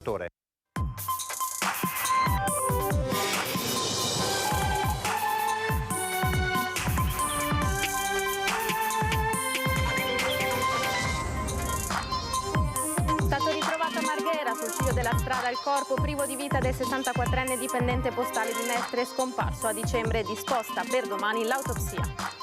Stato ritrovato a Marghera, sul ciglio della strada, il corpo privo di vita del 64enne dipendente postale di Mestre scomparso a dicembre, disposta per domani l'autopsia.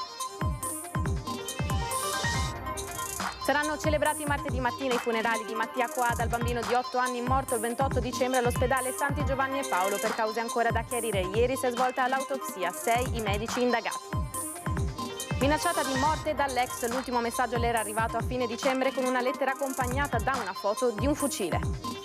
Saranno celebrati martedì mattina i funerali di Mattia Coada, il bambino di 8 anni morto il 28 dicembre all'ospedale Santi Giovanni e Paolo per cause ancora da chiarire. Ieri si è svolta l'autopsia, 6 i medici indagati. Minacciata di morte dall'ex, l'ultimo messaggio le era arrivato a fine dicembre con una lettera accompagnata da una foto di un fucile.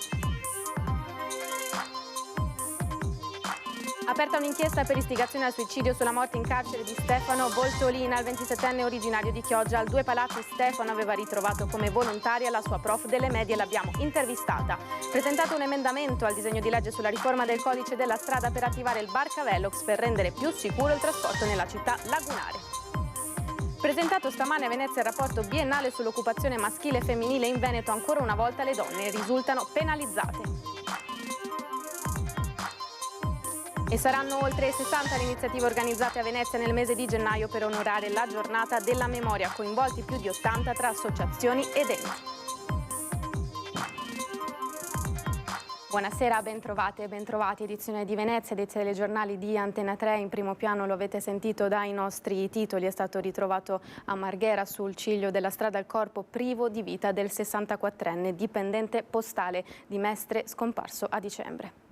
Aperta un'inchiesta per istigazione al suicidio sulla morte in carcere di Stefano Voltolina, il 27enne originario di Chioggia. Al Due Palazzi Stefano aveva ritrovato come volontaria la sua prof delle medie, l'abbiamo intervistata. Presentato un emendamento al disegno di legge sulla riforma del codice della strada per attivare il barcavelox per rendere più sicuro il trasporto nella città lagunare. Presentato stamane a Venezia il rapporto biennale sull'occupazione maschile e femminile in Veneto, ancora una volta le donne risultano penalizzate. E saranno oltre 60 le iniziative organizzate a Venezia nel mese di gennaio per onorare la giornata della memoria, coinvolti più di 80 tra associazioni ed enti. Buonasera, bentrovate e bentrovati. Edizione di Venezia dei telegiornali di Antena 3. In primo piano lo avete sentito dai nostri titoli. È stato ritrovato a Marghera, sul ciglio della strada, il corpo privo di vita del 64enne dipendente postale di Mestre scomparso a dicembre.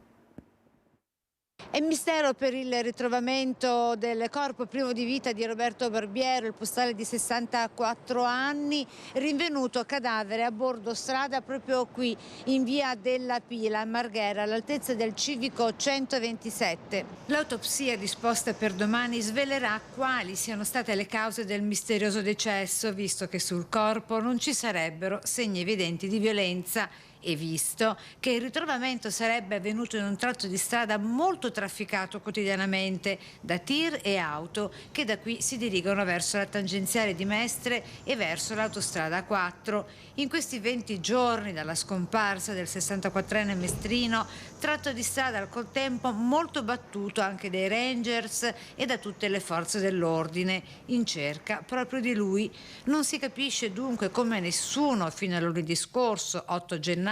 È mistero per il ritrovamento del corpo privo di vita di Roberto Barbiero, il postale di 64 anni, rinvenuto cadavere a bordo strada proprio qui in via della Pila a Marghera, all'altezza del civico 127. L'autopsia disposta per domani svelerà quali siano state le cause del misterioso decesso, visto che sul corpo non ci sarebbero segni evidenti di violenza e visto che il ritrovamento sarebbe avvenuto in un tratto di strada molto trafficato quotidianamente da tir e auto che da qui si dirigono verso la tangenziale di Mestre e verso l'autostrada 4. In questi 20 giorni dalla scomparsa del 64enne mestrino, tratto di strada al contempo molto battuto anche dai Rangers e da tutte le forze dell'ordine in cerca proprio di lui. Non si capisce dunque come nessuno fino a lunedì scorso, 8 gennaio,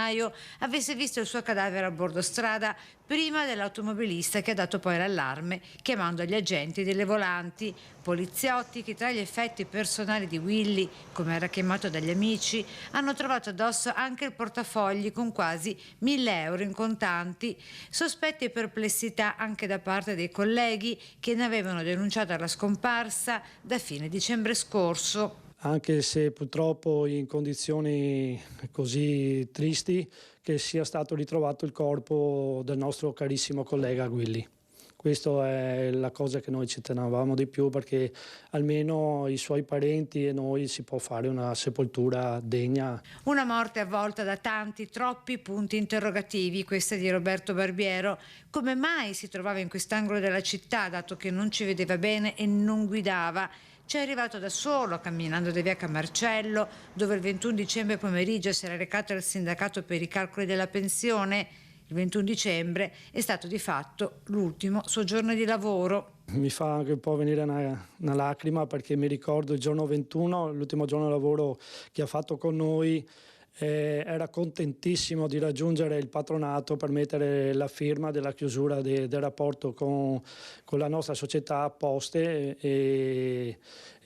avesse visto il suo cadavere a bordo strada prima dell'automobilista che ha dato poi l'allarme chiamando gli agenti delle volanti. Poliziotti che tra gli effetti personali di Willy, come era chiamato dagli amici, hanno trovato addosso anche il portafogli con quasi 1.000 euro in contanti. Sospetti e perplessità anche da parte dei colleghi che ne avevano denunciato la scomparsa da fine dicembre scorso. Anche se purtroppo in condizioni così tristi, che sia stato ritrovato il corpo del nostro carissimo collega Willy. Questa è la cosa che noi ci tenevamo di più, perché almeno i suoi parenti e noi si può fare una sepoltura degna. Una morte avvolta da tanti, troppi punti interrogativi, questa di Roberto Barbiero. Come mai si trovava in quest'angolo della città, dato che non ci vedeva bene e non guidava? Ci è arrivato da solo, camminando da via Camarcello, dove il 21 dicembre pomeriggio si era recato al sindacato per i calcoli della pensione. Il 21 dicembre è stato di fatto l'ultimo suo giorno di lavoro. Mi fa anche un po' venire una lacrima, perché mi ricordo il giorno 21, l'ultimo giorno di lavoro che ha fatto con noi. Era contentissimo di raggiungere il patronato per mettere la firma della chiusura del rapporto con la nostra società Poste che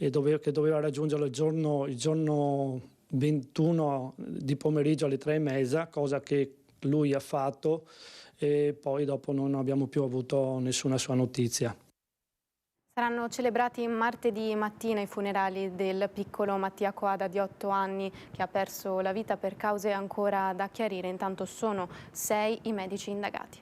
doveva raggiungerlo il giorno 21 di pomeriggio alle 3:30, cosa che lui ha fatto, e poi dopo non abbiamo più avuto nessuna sua notizia. Saranno celebrati martedì mattina i funerali del piccolo Mattia Coada di 8 anni che ha perso la vita per cause ancora da chiarire. Intanto sono 6 i medici indagati.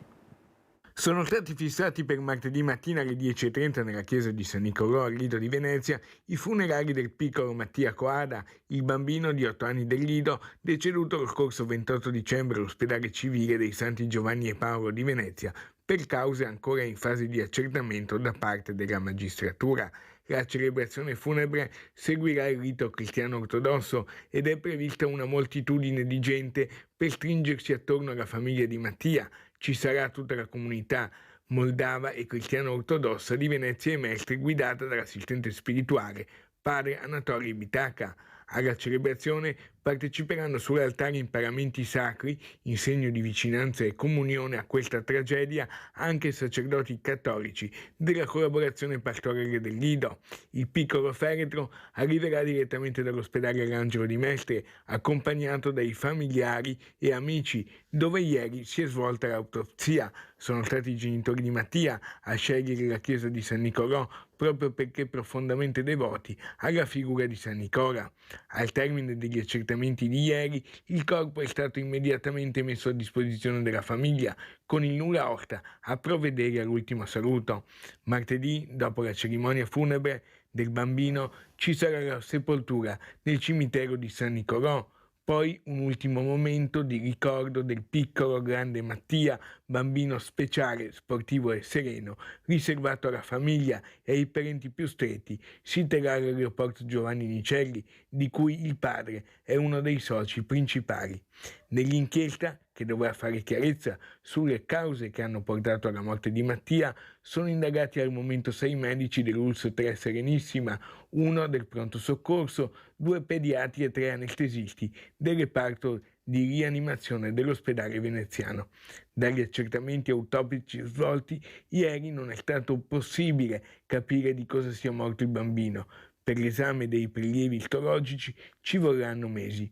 Sono stati fissati per martedì mattina alle 10:30 nella chiesa di San Nicolò al Lido di Venezia i funerali del piccolo Mattia Coada, il bambino di 8 anni del Lido, deceduto lo scorso 28 dicembre all'ospedale civile dei Santi Giovanni e Paolo di Venezia per cause ancora in fase di accertamento da parte della magistratura. La celebrazione funebre seguirà il rito cristiano ortodosso ed è prevista una moltitudine di gente per stringersi attorno alla famiglia di Mattia. Ci sarà tutta la comunità moldava e cristiano ortodossa di Venezia e Mestre, guidata dall'assistente spirituale padre Anatoli Bitaca. Alla celebrazione parteciperanno sull'altare in paramenti sacri, in segno di vicinanza e comunione a questa tragedia, anche sacerdoti cattolici della collaborazione pastorale del Lido. Il piccolo feretro arriverà direttamente dall'ospedale L'Angelo di Mestre, accompagnato dai familiari e amici, dove ieri si è svolta l'autopsia. Sono stati i genitori di Mattia a scegliere la chiesa di San Nicolò proprio perché profondamente devoti alla figura di San Nicola. Al termine degli accertamenti di ieri, il corpo è stato immediatamente messo a disposizione della famiglia, con il nulla osta a provvedere all'ultimo saluto. Martedì, dopo la cerimonia funebre del bambino, ci sarà la sepoltura nel cimitero di San Nicolò. Poi un ultimo momento di ricordo del piccolo grande Mattia, bambino speciale, sportivo e sereno, riservato alla famiglia e ai parenti più stretti. Si terrà all'aeroporto Giovanni Nicelli, di cui il padre è uno dei soci principali. Nell'inchiesta, che dovrà fare chiarezza sulle cause che hanno portato alla morte di Mattia, sono indagati al momento 6 medici dell'ULSS 3 Serenissima, 1 del pronto soccorso, 2 pediatri e 3 anestesisti del reparto di rianimazione dell'ospedale veneziano. Dagli accertamenti autopsici svolti, ieri non è stato possibile capire di cosa sia morto il bambino. Per l'esame dei prelievi istologici ci vorranno mesi.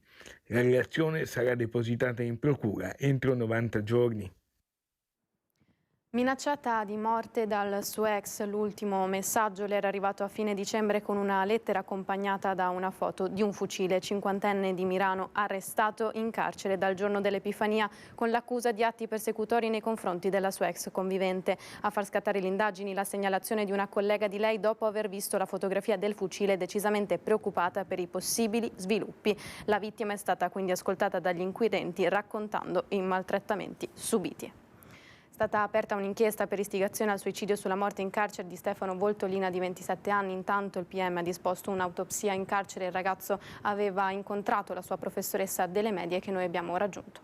La relazione sarà depositata in procura entro 90 giorni. Minacciata di morte dal suo ex, l'ultimo messaggio le era arrivato a fine dicembre con una lettera accompagnata da una foto di un fucile. 50enne di Mirano, arrestato in carcere dal giorno dell'Epifania con l'accusa di atti persecutori nei confronti della sua ex convivente. A far scattare le indagini la segnalazione di una collega di lei dopo aver visto la fotografia del fucile, decisamente preoccupata per i possibili sviluppi. La vittima è stata quindi ascoltata dagli inquirenti raccontando i maltrattamenti subiti. È stata aperta un'inchiesta per istigazione al suicidio sulla morte in carcere di Stefano Voltolina di 27 anni. Intanto il PM ha disposto un'autopsia in carcere. Il ragazzo aveva incontrato la sua professoressa delle medie che noi abbiamo raggiunto.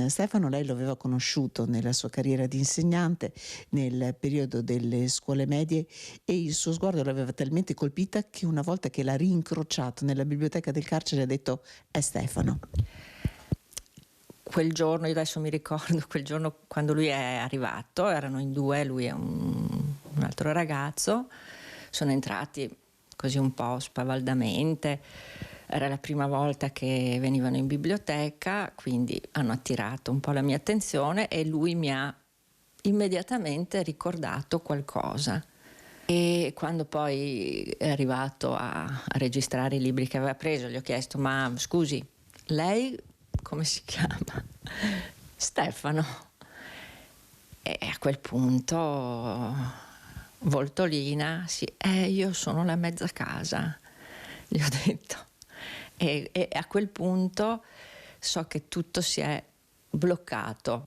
Stefano lei lo aveva conosciuto nella sua carriera di insegnante nel periodo delle scuole medie e il suo sguardo l'aveva talmente colpita che una volta che l'ha rincrociato nella biblioteca del carcere ha detto: è Stefano. Quel giorno, io adesso mi ricordo, quel giorno quando lui è arrivato, erano in 2, lui e un altro ragazzo, sono entrati così un po' spavaldamente, era la prima volta che venivano in biblioteca, quindi hanno attirato un po' la mia attenzione e lui mi ha immediatamente ricordato qualcosa. E quando poi è arrivato a registrare i libri che aveva preso, gli ho chiesto: ma scusi, lei come si chiama? Stefano. E a quel punto Voltolina, sì, io sono la mezza casa, gli ho detto. E a quel punto so che tutto si è bloccato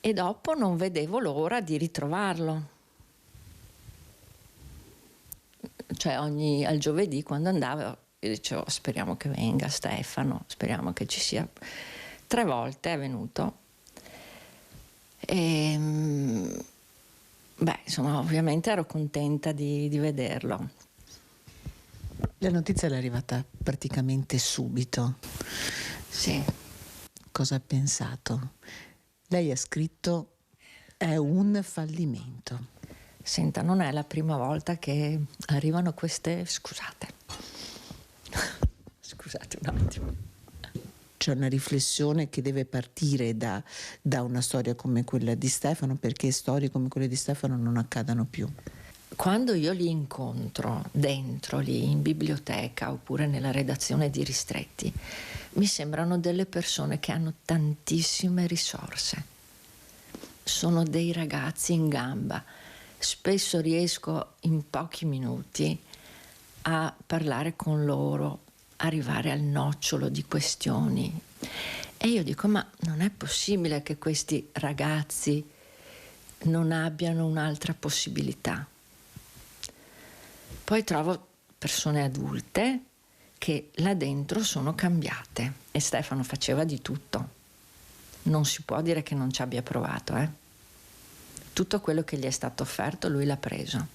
e dopo non vedevo l'ora di ritrovarlo. Cioè al giovedì quando andavo io dicevo: speriamo che venga Stefano, speriamo che ci sia. 3 volte è venuto e insomma ovviamente ero contenta di vederlo. La notizia è arrivata praticamente subito. Sì. Cosa ha pensato? Lei ha scritto: è un fallimento. Senta, non è la prima volta che arrivano queste... Scusate un attimo. C'è una riflessione che deve partire da una storia come quella di Stefano, perché storie come quelle di Stefano non accadano più. Quando io li incontro dentro lì in biblioteca oppure nella redazione di Ristretti, mi sembrano delle persone che hanno tantissime risorse. Sono dei ragazzi in gamba. Spesso riesco in pochi minuti a parlare con loro, arrivare al nocciolo di questioni. E io dico: ma non è possibile che questi ragazzi non abbiano un'altra possibilità. Poi trovo persone adulte che là dentro sono cambiate e Stefano faceva di tutto. Non si può dire che non ci abbia provato, eh. Tutto quello che gli è stato offerto lui l'ha preso.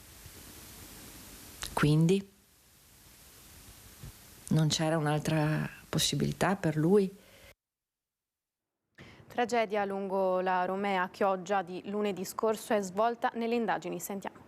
Quindi non c'era un'altra possibilità per lui. Tragedia lungo la Romea a Chioggia di lunedì scorso è svolta nelle indagini. Sentiamo.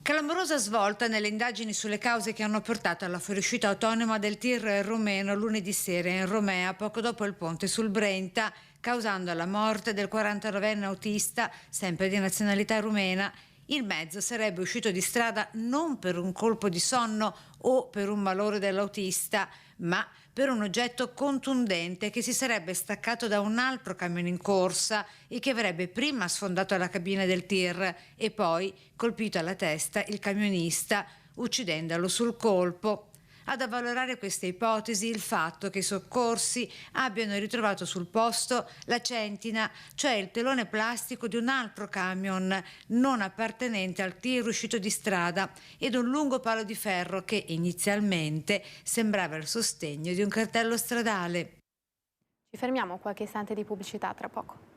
Clamorosa svolta nelle indagini sulle cause che hanno portato alla fuoriuscita autonoma del tir rumeno lunedì sera in Romea, poco dopo il ponte sul Brenta, causando la morte del 49enne autista, sempre di nazionalità rumena. Il mezzo sarebbe uscito di strada non per un colpo di sonno o per un malore dell'autista, ma per un oggetto contundente che si sarebbe staccato da un altro camion in corsa e che avrebbe prima sfondato la cabina del tir e poi colpito alla testa il camionista, uccidendolo sul colpo. Ad avvalorare questa ipotesi il fatto che i soccorsi abbiano ritrovato sul posto la centina, cioè il telone plastico di un altro camion non appartenente al tir uscito di strada, ed un lungo palo di ferro che inizialmente sembrava il sostegno di un cartello stradale. Ci fermiamo qualche istante di pubblicità, tra poco.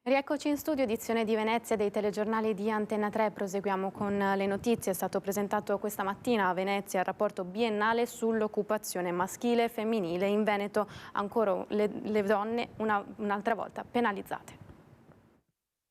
Rieccoci in studio, edizione di Venezia dei telegiornali di Antenna 3. Proseguiamo con le notizie. È stato presentato questa mattina a Venezia il rapporto biennale sull'occupazione maschile e femminile in Veneto. Ancora le donne un'altra volta penalizzate.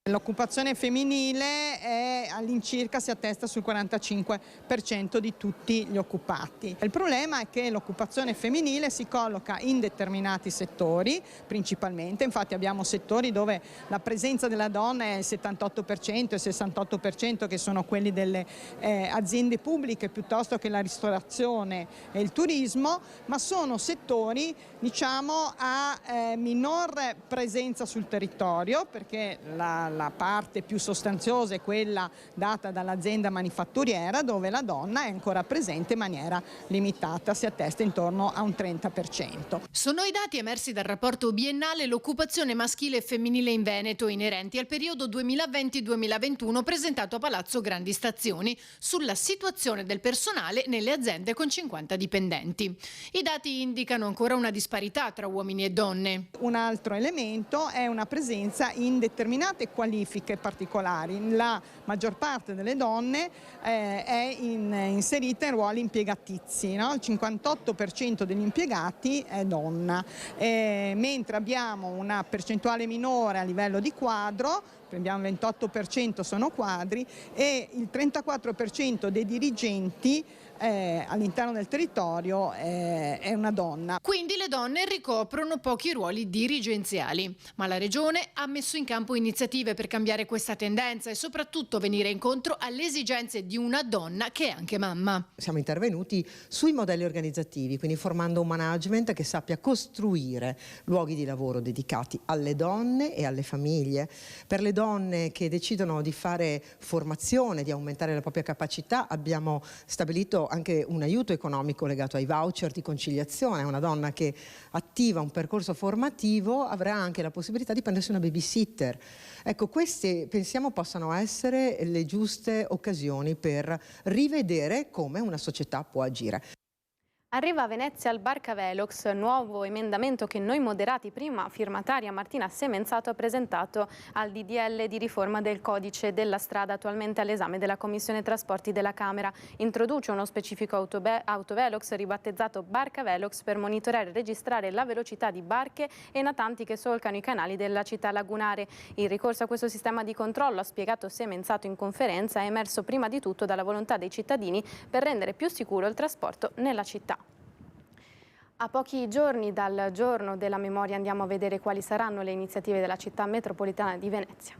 L'occupazione femminile all'incirca si attesta sul 45% di tutti gli occupati. Il problema è che l'occupazione femminile si colloca in determinati settori, principalmente, infatti abbiamo settori dove la presenza della donna è il 78% e il 68%, che sono quelli delle aziende pubbliche piuttosto che la ristorazione e il turismo, ma sono settori, diciamo, a minor presenza sul territorio, perché la parte più sostanziosa è quella data dall'azienda manifatturiera, dove la donna è ancora presente in maniera limitata, si attesta intorno a un 30%. Sono i dati emersi dal rapporto biennale L'occupazione maschile e femminile in Veneto, inerenti al periodo 2020-2021, presentato a Palazzo Grandi Stazioni, sulla situazione del personale nelle aziende con 50 dipendenti. I dati indicano ancora una disparità tra uomini e donne. Un altro elemento è una presenza in determinate qualifiche particolari. La maggior parte delle donne è inserita in ruoli impiegatizi, no? Il 58% degli impiegati è donna, mentre abbiamo una percentuale minore a livello di quadro, abbiamo il 28% sono quadri, e il 34% dei dirigenti all'interno del territorio è una donna. Quindi le donne ricoprono pochi ruoli dirigenziali, ma la Regione ha messo in campo iniziative per cambiare questa tendenza e soprattutto venire incontro alle esigenze di una donna che è anche mamma. Siamo intervenuti sui modelli organizzativi, quindi formando un management che sappia costruire luoghi di lavoro dedicati alle donne e alle famiglie. Per le donne che decidono di fare formazione, di aumentare la propria capacità, abbiamo stabilito anche un aiuto economico legato ai voucher di conciliazione. Una donna che attiva un percorso formativo avrà anche la possibilità di prendersi una babysitter. Ecco, queste pensiamo possano essere le giuste occasioni per rivedere come una società può agire. Arriva a Venezia il Barcavelox, nuovo emendamento che Noi Moderati, prima firmataria Martina Semenzato, ha presentato al DDL di riforma del codice della strada attualmente all'esame della Commissione Trasporti della Camera. Introduce uno specifico autovelox ribattezzato Barcavelox per monitorare e registrare la velocità di barche e natanti che solcano i canali della città lagunare. Il ricorso a questo sistema di controllo, ha spiegato Semenzato in conferenza, è emerso prima di tutto dalla volontà dei cittadini per rendere più sicuro il trasporto nella città. A pochi giorni dal giorno della memoria andiamo a vedere quali saranno le iniziative della città metropolitana di Venezia.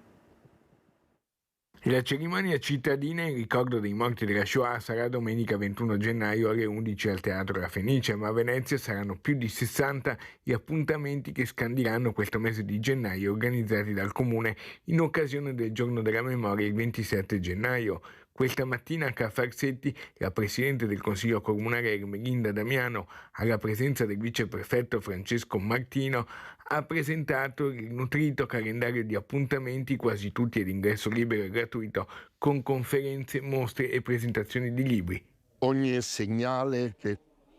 La cerimonia cittadina in ricordo dei morti della Shoah sarà domenica 21 gennaio alle 11 al Teatro La Fenice, ma a Venezia saranno più di 60 gli appuntamenti che scandiranno questo mese di gennaio organizzati dal Comune in occasione del Giorno della Memoria il 27 gennaio. Questa mattina a Ca' Farsetti la Presidente del Consiglio Comunale Ermelinda Damiano, alla presenza del Viceprefetto Francesco Martino, ha presentato il nutrito calendario di appuntamenti, quasi tutti ad ingresso libero e gratuito, con conferenze, mostre e presentazioni di libri. Ogni segnale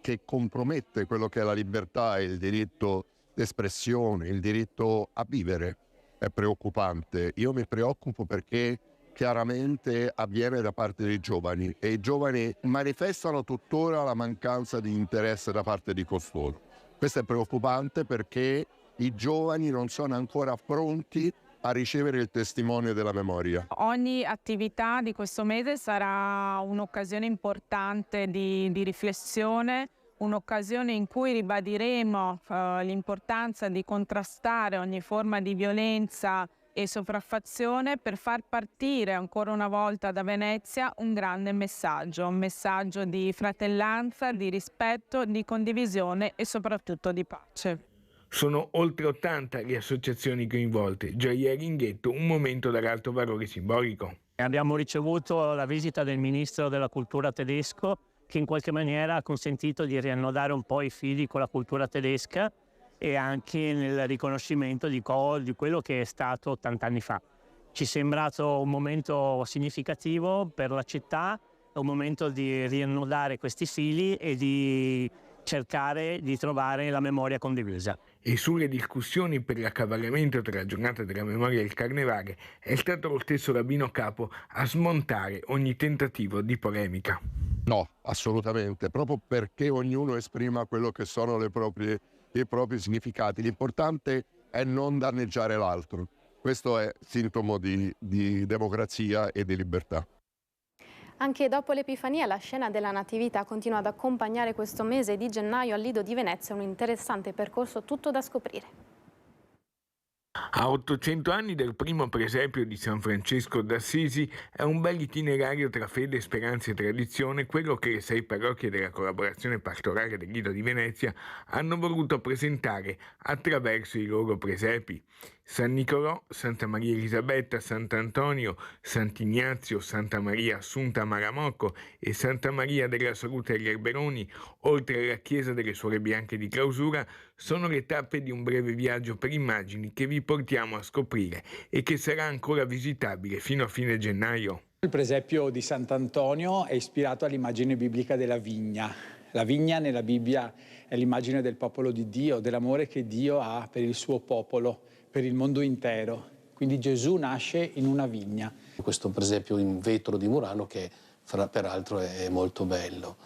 che compromette quello che è la libertà e il diritto d'espressione, il diritto a vivere, è preoccupante. Io mi preoccupo perché chiaramente avviene da parte dei giovani e i giovani manifestano tuttora la mancanza di interesse da parte di costoro. Questo è preoccupante perché i giovani non sono ancora pronti a ricevere il testimone della memoria. Ogni attività di questo mese sarà un'occasione importante di riflessione, un'occasione in cui ribadiremo l'importanza di contrastare ogni forma di violenza e sopraffazione per far partire ancora una volta da Venezia un grande messaggio, un messaggio di fratellanza, di rispetto, di condivisione e soprattutto di pace. Sono oltre 80 le associazioni coinvolte, già ieri in ghetto un momento dall'alto valore simbolico. Abbiamo ricevuto la visita del Ministro della Cultura tedesco, che in qualche maniera ha consentito di riannodare un po' i fili con la cultura tedesca e anche nel riconoscimento di quello che è stato 80 anni fa. Ci è sembrato un momento significativo per la città, un momento di riannodare questi fili e di cercare di trovare la memoria condivisa. E sulle discussioni per l'accavallamento tra la giornata della memoria e il carnevale è stato lo stesso rabbino capo a smontare ogni tentativo di polemica. No, assolutamente, proprio perché ognuno esprima quello che sono i propri significati. L'importante è non danneggiare l'altro. Questo è sintomo di democrazia e di libertà. Anche dopo l'Epifania la scena della Natività continua ad accompagnare questo mese di gennaio al Lido di Venezia, un interessante percorso tutto da scoprire. A 800 anni del primo presepio di San Francesco d'Assisi è un bel itinerario tra fede, speranza e tradizione quello che le 6 parrocchie della collaborazione pastorale del Lido di Venezia hanno voluto presentare attraverso i loro presepi. San Nicolò, Santa Maria Elisabetta, Sant'Antonio, Sant'Ignazio, Santa Maria Assunta a Maramocco e Santa Maria della Salute agli Alberoni, oltre alla chiesa delle Suore Bianche di Clausura, sono le tappe di un breve viaggio per immagini che vi portiamo a scoprire e che sarà ancora visitabile fino a fine gennaio. Il presepio di Sant'Antonio è ispirato all'immagine biblica della vigna. La vigna nella Bibbia è l'immagine del popolo di Dio, dell'amore che Dio ha per il suo popolo, per il mondo intero. Quindi Gesù nasce in una vigna. Questo presepio in vetro di Murano che peraltro è molto bello.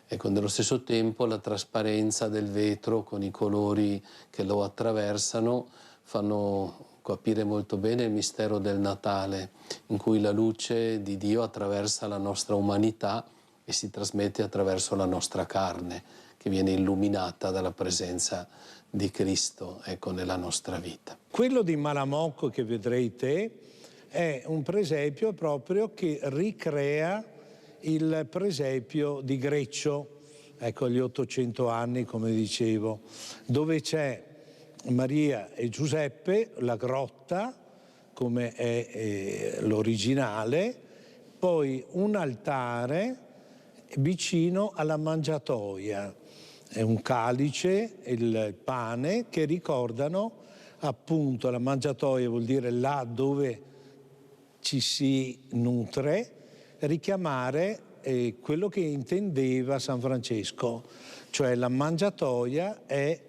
Ecco, nello stesso tempo la trasparenza del vetro con i colori che lo attraversano fanno capire molto bene il mistero del Natale, in cui la luce di Dio attraversa la nostra umanità e si trasmette attraverso la nostra carne, che viene illuminata dalla presenza di Cristo, ecco, nella nostra vita. Quello di Maramocco che vedrete è un presepio proprio che ricrea il presepio di Greccio, ecco, agli 800 anni, come dicevo, dove c'è Maria e Giuseppe, la grotta, come è l'originale, poi un altare vicino alla mangiatoia, è un calice e il pane che ricordano appunto la mangiatoia, vuol dire là dove ci si nutre, richiamare quello che intendeva San Francesco, cioè la mangiatoia è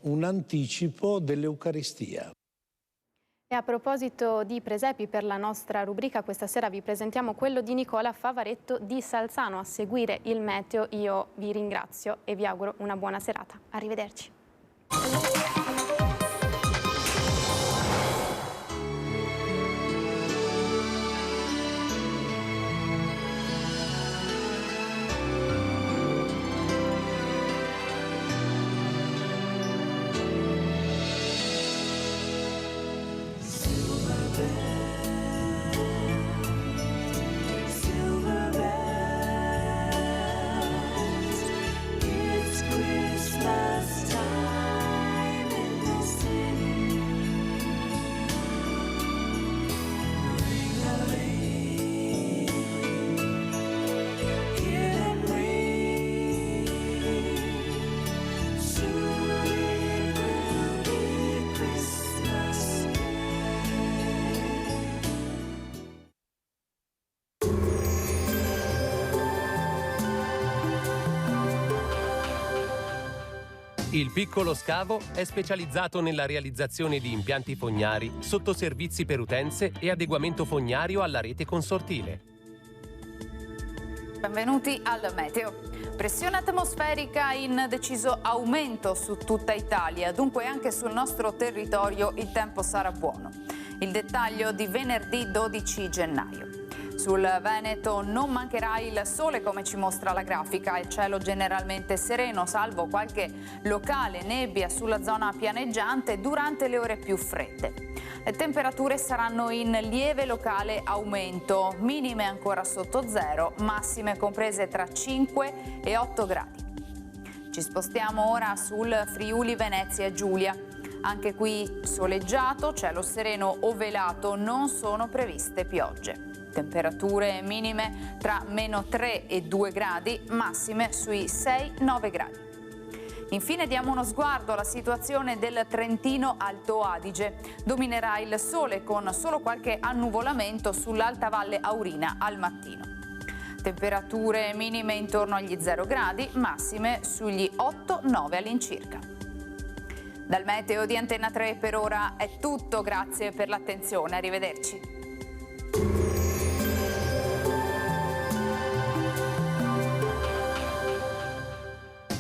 un anticipo dell'Eucaristia. E a proposito di presepi, per la nostra rubrica questa sera vi presentiamo quello di Nicola Favaretto di Salzano. A seguire il meteo, io vi ringrazio e vi auguro una buona serata. Arrivederci. It's Christmas time. Il Piccolo Scavo è specializzato nella realizzazione di impianti fognari, sottoservizi per utenze e adeguamento fognario alla rete consortile. Benvenuti al Meteo. Pressione atmosferica in deciso aumento su tutta Italia, dunque anche sul nostro territorio il tempo sarà buono. Il dettaglio di venerdì 12 gennaio. Sul Veneto non mancherà il sole come ci mostra la grafica, il cielo generalmente sereno salvo qualche locale nebbia sulla zona pianeggiante durante le ore più fredde. Le temperature saranno in lieve locale aumento, minime ancora sotto zero, massime comprese tra 5 e 8 gradi. Ci spostiamo ora sul Friuli Venezia Giulia. Anche qui soleggiato, cielo sereno o velato, non sono previste piogge. Temperature minime tra -3 e 2 gradi, massime sui 6-9 gradi. Infine diamo uno sguardo alla situazione del Trentino Alto Adige. Dominerà il sole con solo qualche annuvolamento sull'Alta Valle Aurina al mattino. Temperature minime intorno agli 0 gradi, massime sugli 8-9 all'incirca. Dal Meteo di Antenna 3 per ora è tutto, grazie per l'attenzione, arrivederci.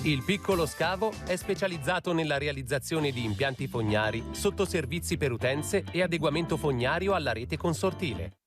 Il Piccolo Scavo è specializzato nella realizzazione di impianti fognari, sottoservizi per utenze e adeguamento fognario alla rete consortile.